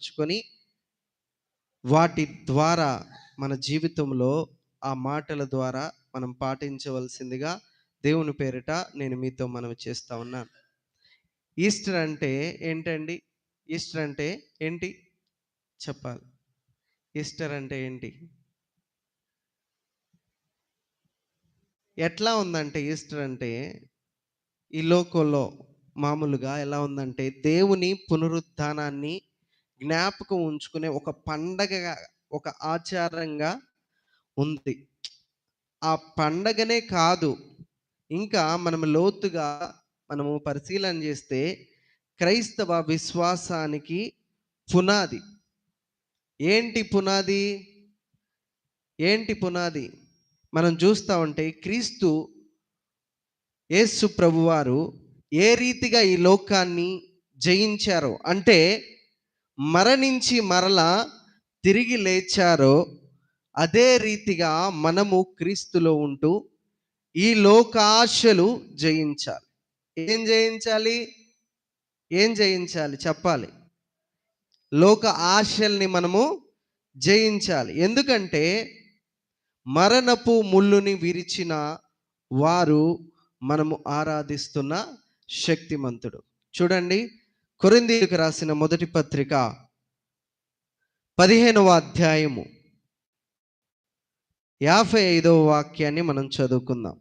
నేర్చుకొని వాటి ద్వారా మన జీవితంలో ఆ మాటల ద్వారా మనం పాటించవలసిందిగా దేవుని పేరిట నేను మీతో మనవి చేస్తా ఉన్నాను. ఈస్టర్ అంటే ఏంటండి? ఈస్టర్ అంటే ఏంటి చెప్పాలి? ఈస్టర్ అంటే ఏంటి? ఎట్లా ఉందంటే ఈస్టర్ అంటే ఈ లోకంలో మామూలుగా ఎలా ఉందంటే దేవుని పునరుత్థానాన్ని జ్ఞాపకం ఉంచుకునే ఒక పండగగా, ఒక ఆచారంగా ఉంది. ఆ పండగనే కాదు, ఇంకా మనం లోతుగా మనము పరిశీలన చేస్తే క్రైస్తవ విశ్వాసానికి పునాది. ఏంటి పునాది? ఏంటి పునాది? మనం చూస్తా ఉంటే క్రీస్తు యేసు ప్రభువారు ఏ రీతిగా ఈ లోకాన్ని జయించారో, అంటే మరణించి మరలా తిరిగి లేచారో, అదే రీతిగా మనము క్రీస్తులో ఉంటూ ఈ లోకాశలు జయించాలి. ఏం జయించాలి? ఏం జయించాలి చెప్పాలి? లోక ఆశల్ని మనము జయించాలి. ఎందుకంటే మరణపు ముళ్ళుని విరిచిన వారు మనము ఆరాధిస్తున్న శక్తిమంతుడు. చూడండి, కొరింథీయులకు రాసిన మొదటి పత్రిక 15వ అధ్యాయము 55వ వాక్యాన్ని మనం చదువుకుందాం.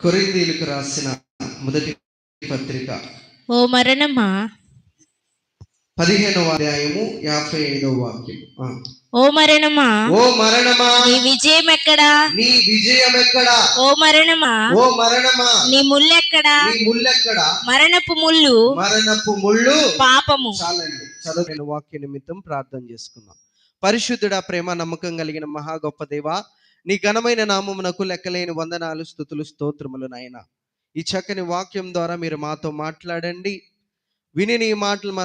కొరింథీయులకు రాసిన మొదటి పత్రిక ఓ మరణమా 15వ అధ్యాయము 55వ వాక్యం. ఓ మరణమా, ఓ మరణమా, నీ విజయం ఎక్కడా? నీ విజయం ఎక్కడా? ఓ మరణమా, ఓ మరణమా, నీ ముల్లెక్కడా? నీ ముల్లెక్కడా? మరణపు ముళ్ళు, మరణపు ముళ్ళు పాపము. చాలండి, చదువు. వాక్య నిమిత్తం ప్రార్థన చేసుకుందాం. పరిశుద్ధుడా, ప్రేమ నమ్మకం కలిగిన మహా గొప్ప దేవా, నీ ఘనమైన నామమునకు లెక్కలేని వందనాలు, స్తుతులు, స్తోత్రములు నాయన. ఈ చక్కని వాక్యం ద్వారా మీరు మాతో మాట్లాడండి. విని నీ మాటలు మా